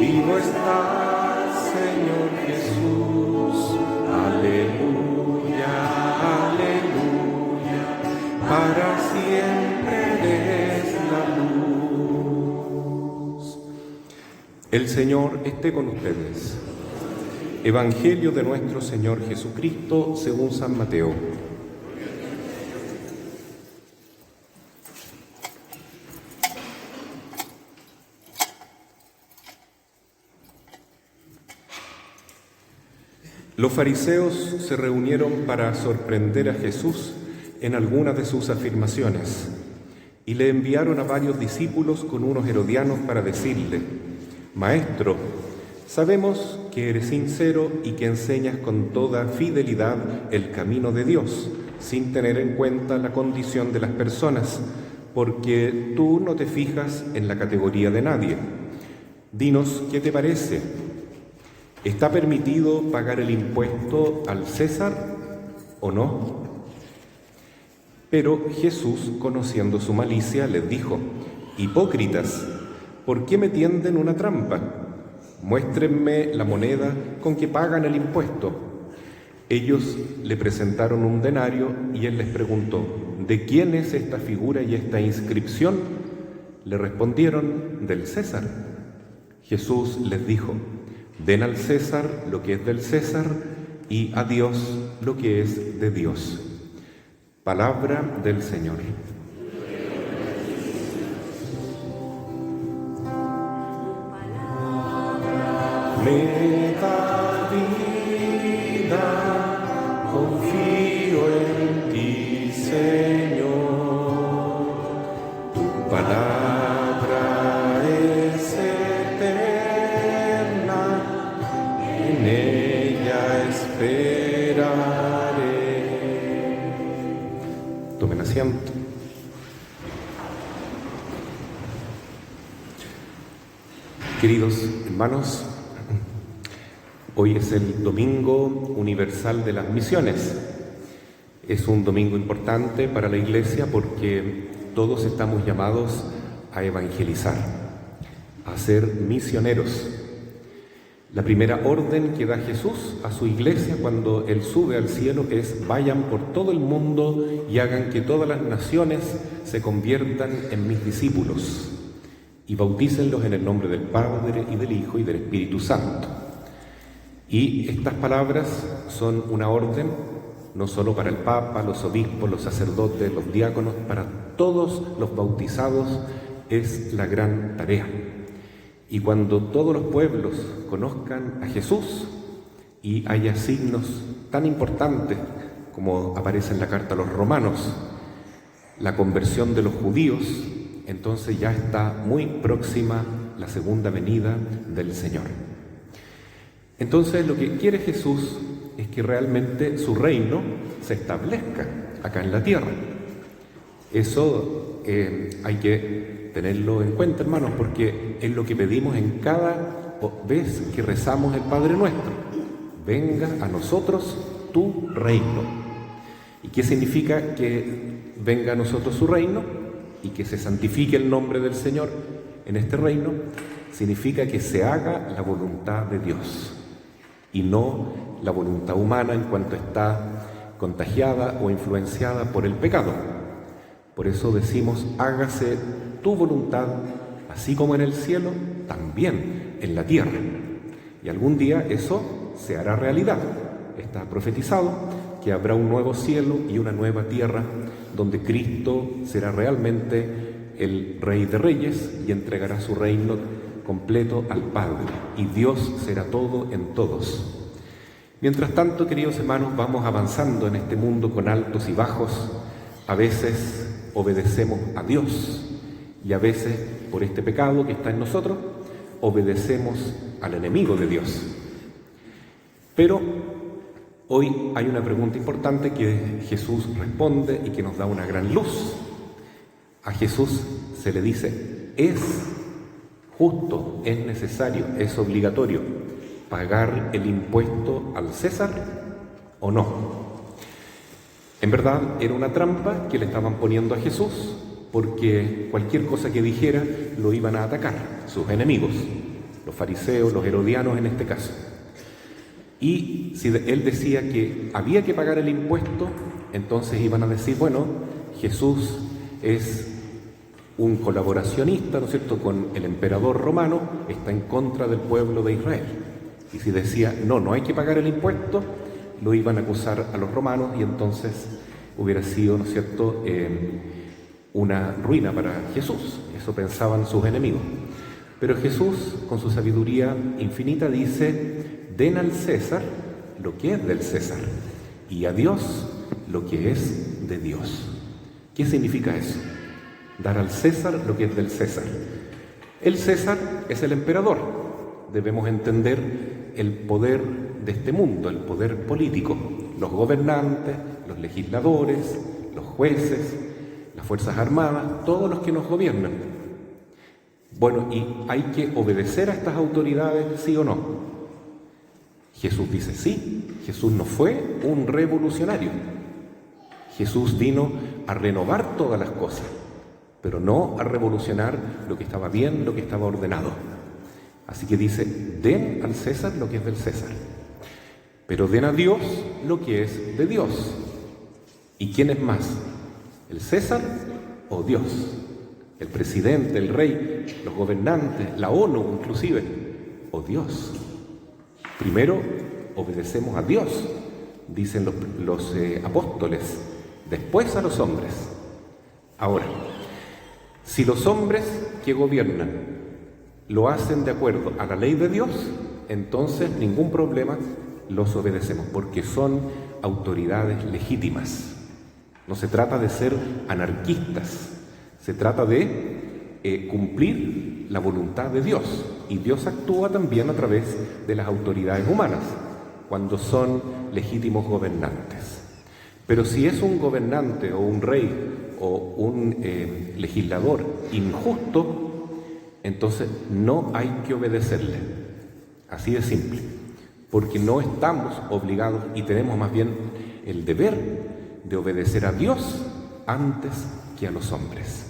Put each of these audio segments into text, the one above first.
Vivo estás, Señor Jesús, aleluya, aleluya, para siempre eres la luz. El Señor esté con ustedes. Evangelio de nuestro Señor Jesucristo según San Mateo. Los fariseos se reunieron para sorprender a Jesús en algunas de sus afirmaciones y le enviaron a varios discípulos con unos herodianos para decirle: Maestro, sabemos que eres sincero y que enseñas con toda fidelidad el camino de Dios, sin tener en cuenta la condición de las personas, porque tú no te fijas en la categoría de nadie. Dinos, ¿qué te parece? ¿Está permitido pagar el impuesto al César o no? Pero Jesús, conociendo su malicia, les dijo: Hipócritas, ¿por qué me tienden una trampa? Muéstrenme la moneda con que pagan el impuesto. Ellos le presentaron un denario y él les preguntó: ¿de quién es esta figura y esta inscripción? Le respondieron: del César. Jesús les dijo: den al César lo que es del César y a Dios lo que es de Dios. Palabra del Señor. Me da vida, confío en ti, Señor. Tu palabra es eterna, en ella esperaré. Tomen asiento. Queridos hermanos, hoy es el Domingo Universal de las Misiones. Es un domingo importante para la Iglesia porque todos estamos llamados a evangelizar, a ser misioneros. La primera orden que da Jesús a su Iglesia cuando Él sube al cielo es: vayan por todo el mundo y hagan que todas las naciones se conviertan en mis discípulos y bautícenlos en el nombre del Padre y del Hijo y del Espíritu Santo. Y estas palabras son una orden no solo para el Papa, los obispos, los sacerdotes, los diáconos, para todos los bautizados es la gran tarea. Y cuando todos los pueblos conozcan a Jesús y haya signos tan importantes como aparece en la carta a los romanos, la conversión de los judíos, entonces ya está muy próxima la segunda venida del Señor. Entonces lo que quiere Jesús es que realmente su reino se establezca acá en la tierra. Eso hay que tenerlo en cuenta, hermanos, porque es lo que pedimos en cada vez que rezamos el Padre Nuestro: venga a nosotros tu reino. ¿Y qué significa que venga a nosotros su reino y que se santifique el nombre del Señor en este reino? Significa que se haga la voluntad de Dios y no la voluntad humana en cuanto está contagiada o influenciada por el pecado. Por eso decimos: hágase tu voluntad, así como en el cielo, también en la tierra. Y algún día eso se hará realidad. Está profetizado que habrá un nuevo cielo y una nueva tierra donde Cristo será realmente el Rey de Reyes y entregará su reino completo al Padre, y Dios será todo en todos. Mientras tanto, queridos hermanos, vamos avanzando en este mundo con altos y bajos. A veces obedecemos a Dios y a veces, por este pecado que está en nosotros, obedecemos al enemigo de Dios. Pero hoy hay una pregunta importante que Jesús responde y que nos da una gran luz. A Jesús se le dice: ¿es justo, es necesario, es obligatorio pagar el impuesto al César o no? En verdad era una trampa que le estaban poniendo a Jesús, porque cualquier cosa que dijera lo iban a atacar sus enemigos. los fariseos, los herodianos en este caso. Y si él decía que había que pagar el impuesto, entonces iban a decir, bueno, Jesús es un colaboracionista, ¿no es cierto?, con el emperador romano, está en contra del pueblo de Israel. Y si decía, no hay que pagar el impuesto, lo iban a acusar a los romanos y entonces hubiera sido, ¿no es cierto?, una ruina para Jesús. Eso pensaban sus enemigos. Pero Jesús, con su sabiduría infinita, dice, den al César lo que es del César y a Dios lo que es de Dios. ¿Qué significa eso? Dar al César lo que es del César. El César es el emperador. Debemos entender el poder de este mundo, el poder político, los gobernantes, los legisladores, los jueces, las fuerzas armadas, todos los que nos gobiernan. Bueno, ¿y hay que obedecer a estas autoridades, sí o no? Jesús dice sí. Jesús no fue un revolucionario. Jesús vino a renovar todas las cosas, pero no a revolucionar lo que estaba bien, lo que estaba ordenado. Así que dice, den al César lo que es del César, pero den a Dios lo que es de Dios. ¿Y quién es más? ¿El César o Dios? ¿El presidente, el rey, los gobernantes, la ONU inclusive? ¿O Dios? Primero obedecemos a Dios, dicen los apóstoles, después a los hombres. Ahora, si los hombres que gobiernan lo hacen de acuerdo a la ley de Dios, entonces ningún problema, los obedecemos, porque son autoridades legítimas. No se trata de ser anarquistas, se trata de cumplir la voluntad de Dios. Y Dios actúa también a través de las autoridades humanas, cuando son legítimos gobernantes. Pero si es un gobernante o un rey o un legislador injusto, entonces no hay que obedecerle. Así de simple. Porque no estamos obligados y tenemos más bien el deber de obedecer a Dios antes que a los hombres.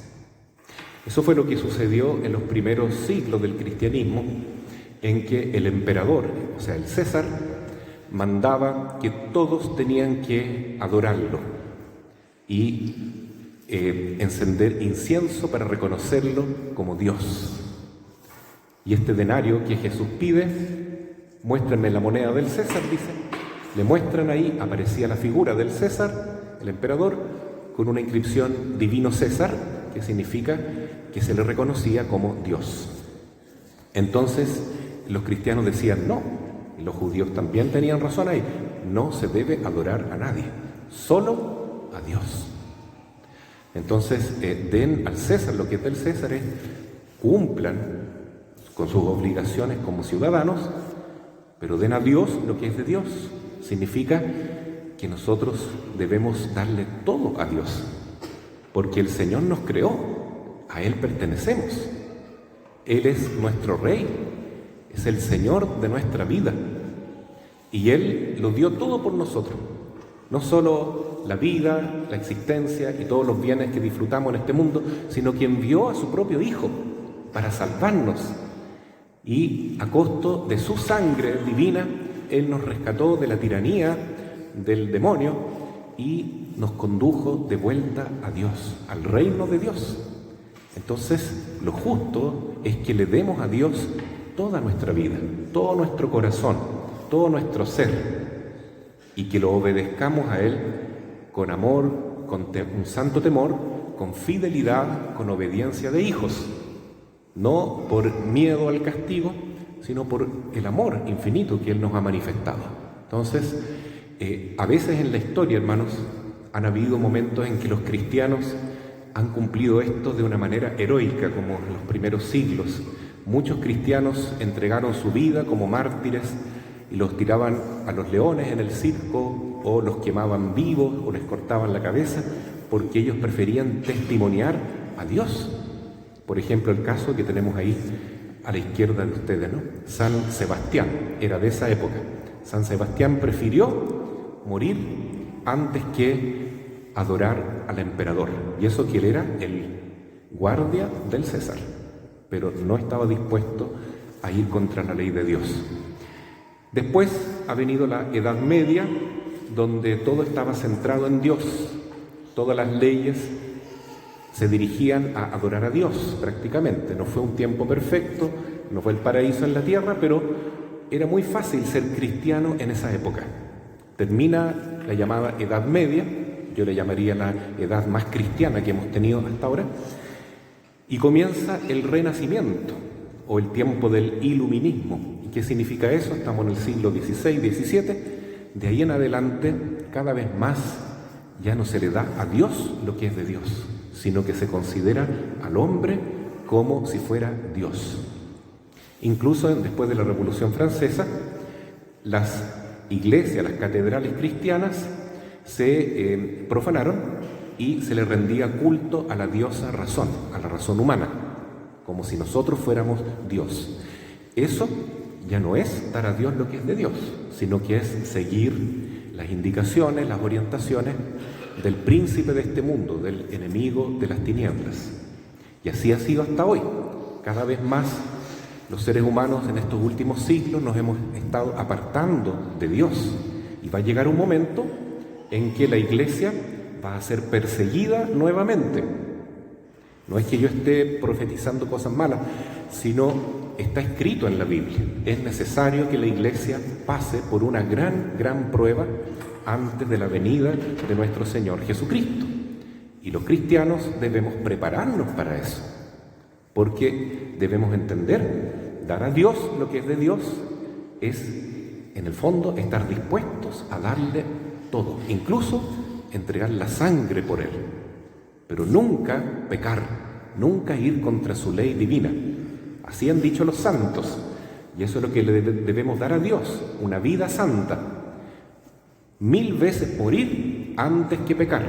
Eso fue lo que sucedió en los primeros siglos del cristianismo, en que el emperador, o sea, el César, mandaba que todos tenían que adorarlo y encender incienso para reconocerlo como Dios. Y este denario que Jesús pide, muéstrenme la moneda del César, dice. Le muestran ahí, aparecía la figura del César, el emperador, con una inscripción Divino César, que significa que se le reconocía como Dios. Entonces los cristianos decían no, y los judíos también tenían razón ahí, no se debe adorar a nadie, solo a Dios. Entonces den al César lo que es del César, cumplan con sus obligaciones como ciudadanos, pero den a Dios lo que es de Dios. Significa que nosotros debemos darle todo a Dios, porque el Señor nos creó, a Él pertenecemos. Él es nuestro Rey, es el Señor de nuestra vida, y Él lo dio todo por nosotros, no solo la vida, la existencia y todos los bienes que disfrutamos en este mundo, sino que envió a su propio Hijo para salvarnos, y a costo de su sangre divina, Él nos rescató de la tiranía del demonio y nos condujo de vuelta a Dios, al reino de Dios. Entonces, lo justo es que le demos a Dios toda nuestra vida, todo nuestro corazón, todo nuestro ser, y que lo obedezcamos a Él con amor, con un santo temor, con fidelidad, con obediencia de hijos, no por miedo al castigo, sino por el amor infinito que Él nos ha manifestado. Entonces, a veces en la historia, hermanos, han habido momentos en que los cristianos han cumplido esto de una manera heroica, como en los primeros siglos. Muchos cristianos entregaron su vida como mártires y los tiraban a los leones en el circo, o los quemaban vivos, o les cortaban la cabeza, porque ellos preferían testimoniar a Dios. Por ejemplo, el caso que tenemos ahí a la izquierda de ustedes, ¿no? San Sebastián, era de esa época. San Sebastián prefirió morir antes que adorar al emperador. Y eso que él era el guardia del César, pero no estaba dispuesto a ir contra la ley de Dios. Después ha venido la Edad Media, donde todo estaba centrado en Dios. Todas las leyes se dirigían a adorar a Dios prácticamente. No fue un tiempo perfecto, no fue el paraíso en la tierra, pero era muy fácil ser cristiano en esa época. Termina la llamada Edad Media, yo le llamaría la edad más cristiana que hemos tenido hasta ahora, y comienza el Renacimiento, o el tiempo del Iluminismo. ¿Y qué significa eso? Estamos en el siglo XVI, XVII. De ahí en adelante, cada vez más, ya no se le da a Dios lo que es de Dios, sino que se considera al hombre como si fuera Dios. Incluso después de la Revolución Francesa, las iglesias, las catedrales cristianas se profanaron y se le rendía culto a la diosa razón, a la razón humana, como si nosotros fuéramos Dios. Eso ya no es dar a Dios lo que es de Dios, sino que es seguir las indicaciones, las orientaciones del príncipe de este mundo, del enemigo de las tinieblas. Y así ha sido hasta hoy. Cada vez más los seres humanos en estos últimos siglos nos hemos estado apartando de Dios. Y va a llegar un momento en que la iglesia va a ser perseguida nuevamente. No es que yo esté profetizando cosas malas, sino está escrito en la Biblia. Es necesario que la iglesia pase por una gran prueba antes de la venida de nuestro Señor Jesucristo. Y los cristianos debemos prepararnos para eso, porque debemos entender, dar a Dios lo que es de Dios es, en el fondo, estar dispuestos a darle todo, incluso entregar la sangre por Él, pero nunca pecar, nunca ir contra su ley divina. Así han dicho los santos, y eso es lo que le debemos dar a Dios, una vida santa. 1000 veces morir antes que pecar.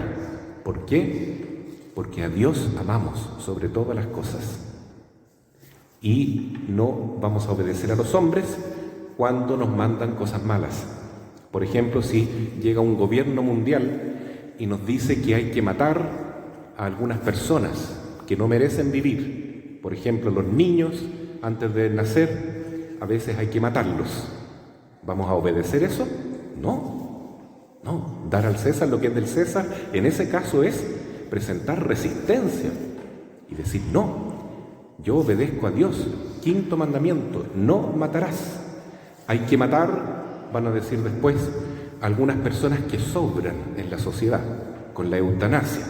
¿Por qué? Porque a Dios amamos sobre todas las cosas. Y no vamos a obedecer a los hombres cuando nos mandan cosas malas. Por ejemplo, si llega un gobierno mundial y nos dice que hay que matar a algunas personas que no merecen vivir. Por ejemplo, los niños, antes de nacer, a veces hay que matarlos. ¿Vamos a obedecer eso? No. Dar al César lo que es del César, en ese caso es presentar resistencia y decir, no, yo obedezco a Dios. 5.º mandamiento, no matarás. Hay que matar, van a decir después, algunas personas que sobran en la sociedad, con la eutanasia.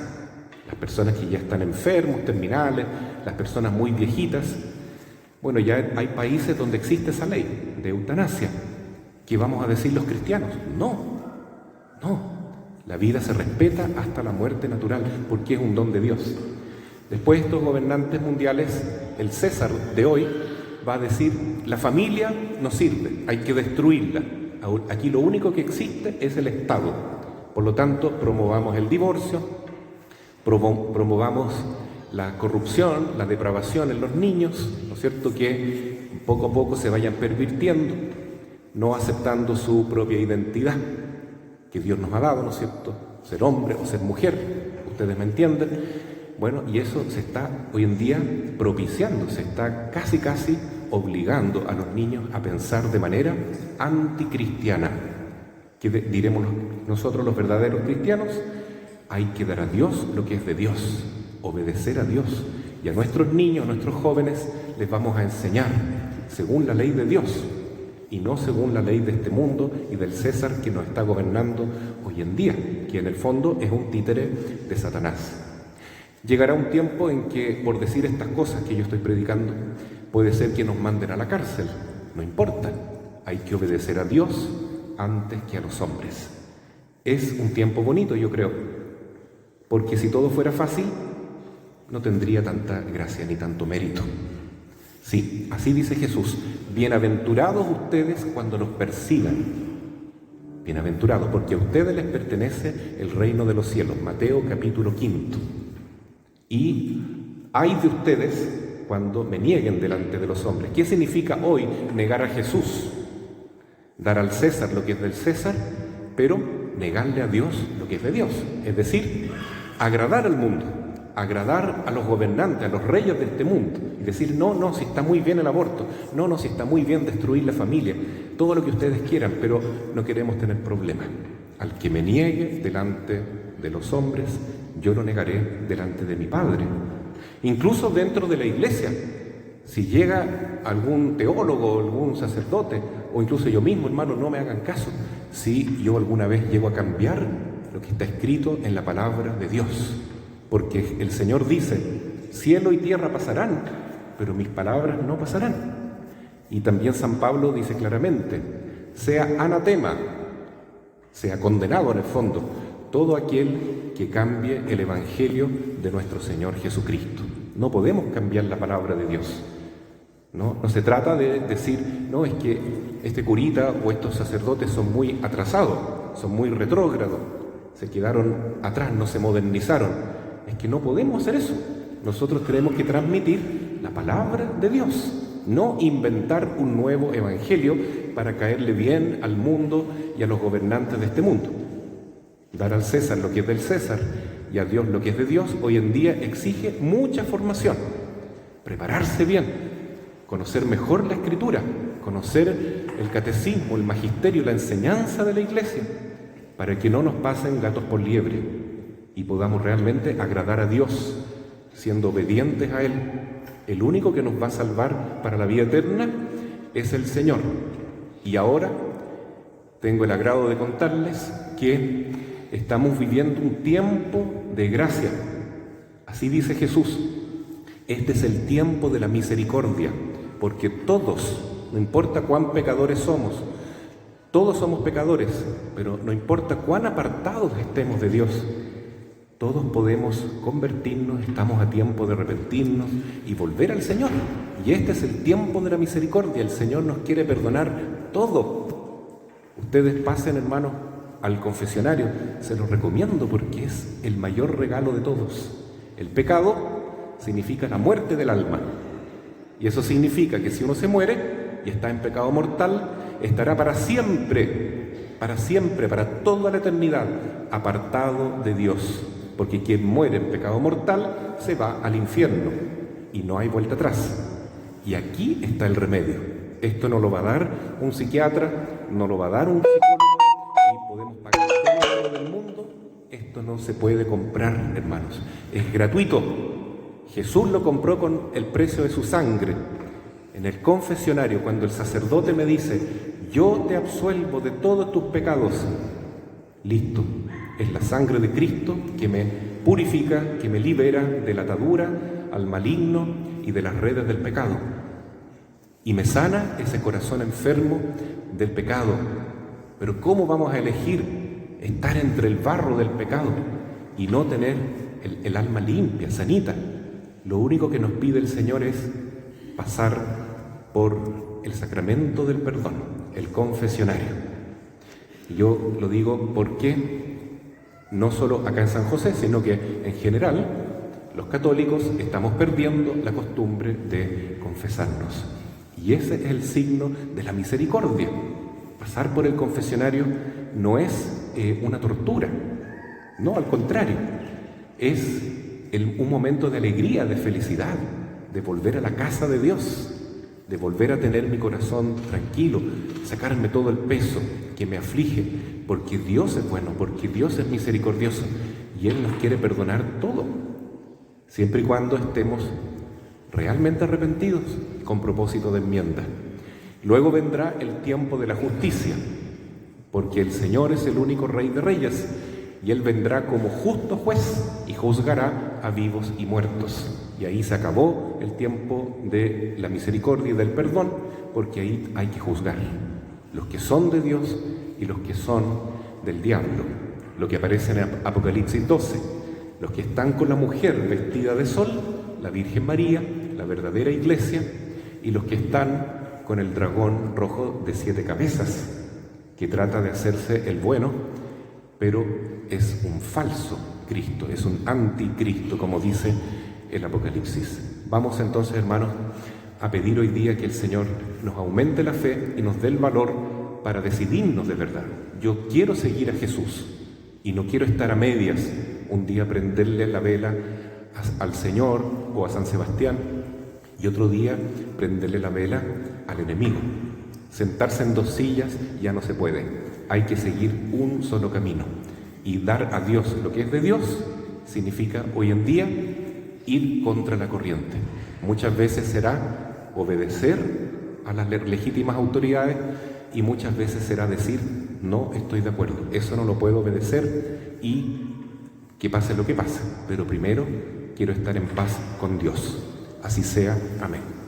Las personas que ya están enfermos, terminales, las personas muy viejitas. Bueno, ya hay países donde existe esa ley de eutanasia. ¿Qué vamos a decir los cristianos? No. La vida se respeta hasta la muerte natural, porque es un don de Dios. Después estos gobernantes mundiales, el César de hoy, va a decir, la familia no sirve, hay que destruirla. Aquí lo único que existe es el Estado. Por lo tanto, promovamos el divorcio, promovamos la corrupción, la depravación en los niños, ¿no es cierto?, que poco a poco se vayan pervirtiendo, no aceptando su propia identidad que Dios nos ha dado, ¿no es cierto?, ser hombre o ser mujer, ustedes me entienden. Bueno, y eso se está hoy en día propiciando, se está casi obligando a los niños a pensar de manera anticristiana. ¿Qué diremos nosotros los verdaderos cristianos? Hay que dar a Dios lo que es de Dios, obedecer a Dios. Y a nuestros niños, a nuestros jóvenes, les vamos a enseñar según la ley de Dios y no según la ley de este mundo y del César que nos está gobernando hoy en día, que en el fondo es un títere de Satanás. Llegará un tiempo en que, por decir estas cosas que yo estoy predicando, puede ser que nos manden a la cárcel. No importa, hay que obedecer a Dios antes que a los hombres. Es un tiempo bonito, yo creo, porque si todo fuera fácil, no tendría tanta gracia ni tanto mérito. Sí, así dice Jesús, bienaventurados ustedes cuando los persigan. Bienaventurados, porque a ustedes les pertenece el reino de los cielos. Mateo capítulo 5. Y ay de ustedes cuando me nieguen delante de los hombres. ¿Qué significa hoy negar a Jesús? Dar al César lo que es del César, pero negarle a Dios lo que es de Dios. Es decir, agradar al mundo, agradar a los gobernantes, a los reyes de este mundo, y decir, no, si está muy bien el aborto, no, si está muy bien destruir la familia, todo lo que ustedes quieran, pero no queremos tener problemas. Al que me niegue delante de los hombres, yo lo negaré delante de mi Padre. Incluso dentro de la iglesia, si llega algún teólogo, algún sacerdote, o incluso yo mismo, hermano, no me hagan caso, si yo alguna vez llego a cambiar lo que está escrito en la palabra de Dios. Porque el Señor dice, cielo y tierra pasarán, pero mis palabras no pasarán. Y también San Pablo dice claramente, sea anatema, sea condenado en el fondo, todo aquel que cambie el Evangelio de nuestro Señor Jesucristo. No podemos cambiar la palabra de Dios. No se trata de decir, no, es que este curita o estos sacerdotes son muy atrasados, son muy retrógrados, se quedaron atrás, no se modernizaron. Es que no podemos hacer eso. Nosotros tenemos que transmitir la palabra de Dios, no inventar un nuevo evangelio para caerle bien al mundo y a los gobernantes de este mundo. Dar al César lo que es del César y a Dios lo que es de Dios, hoy en día exige mucha formación. Prepararse bien, conocer mejor la Escritura, conocer el catecismo, el magisterio, la enseñanza de la Iglesia, para que no nos pasen gatos por liebre y podamos realmente agradar a Dios, siendo obedientes a Él. El único que nos va a salvar para la vida eterna es el Señor. Y ahora tengo el agrado de contarles que estamos viviendo un tiempo de gracia. Así dice Jesús, este es el tiempo de la misericordia, porque todos, no importa cuán pecadores somos, todos somos pecadores, pero no importa cuán apartados estemos de Dios, todos podemos convertirnos, estamos a tiempo de arrepentirnos y volver al Señor. Y este es el tiempo de la misericordia, el Señor nos quiere perdonar todo. Ustedes pasen, hermanos, al confesionario, se los recomiendo porque es el mayor regalo de todos. El pecado significa la muerte del alma. Y eso significa que si uno se muere y está en pecado mortal, estará para siempre, para toda la eternidad, apartado de Dios. Porque quien muere en pecado mortal se va al infierno y no hay vuelta atrás. Y aquí está el remedio. Esto no lo va a dar un psiquiatra, no lo va a dar un psicólogo y podemos pagar todo el dinero del mundo. Esto no se puede comprar, hermanos. Es gratuito. Jesús lo compró con el precio de su sangre. En el confesionario, cuando el sacerdote me dice, yo te absuelvo de todos tus pecados, listo. Es la sangre de Cristo que me purifica, que me libera de la atadura al maligno y de las redes del pecado. Y me sana ese corazón enfermo del pecado. Pero ¿cómo vamos a elegir estar entre el barro del pecado y no tener el alma limpia, sanita? Lo único que nos pide el Señor es pasar por el sacramento del perdón, el confesionario. Yo lo digo porque no solo acá en San José, sino que en general los católicos estamos perdiendo la costumbre de confesarnos. Y ese es el signo de la misericordia. Pasar por el confesionario no es una tortura, no, al contrario, es un momento de alegría, de felicidad, de volver a la casa de Dios, de volver a tener mi corazón tranquilo, sacarme todo el peso que me aflige, porque Dios es bueno, porque Dios es misericordioso y Él nos quiere perdonar todo, siempre y cuando estemos realmente arrepentidos con propósito de enmienda. Luego vendrá el tiempo de la justicia, porque el Señor es el único Rey de Reyes y Él vendrá como justo juez y juzgará a vivos y muertos. Y ahí se acabó el tiempo de la misericordia y del perdón, porque ahí hay que juzgar los que son de Dios y los que son del diablo. Lo que aparece en Apocalipsis 12, los que están con la mujer vestida de sol, la Virgen María, la verdadera iglesia, y los que están con el dragón rojo de 7 cabezas, que trata de hacerse el bueno, pero es un falso Cristo, es un anticristo, como dice el Apocalipsis. Vamos entonces, hermanos, a pedir hoy día que el Señor nos aumente la fe y nos dé el valor para decidirnos de verdad. Yo quiero seguir a Jesús y no quiero estar a medias, un día prenderle la vela al Señor o a San Sebastián, y otro día prenderle la vela al enemigo. Sentarse en dos sillas ya no se puede. Hay que seguir un solo camino. Y dar a Dios lo que es de Dios significa hoy en día ir contra la corriente. Muchas veces será obedecer a las legítimas autoridades y muchas veces será decir, no estoy de acuerdo, eso no lo puedo obedecer y que pase lo que pase, pero primero quiero estar en paz con Dios. Así sea. Amén.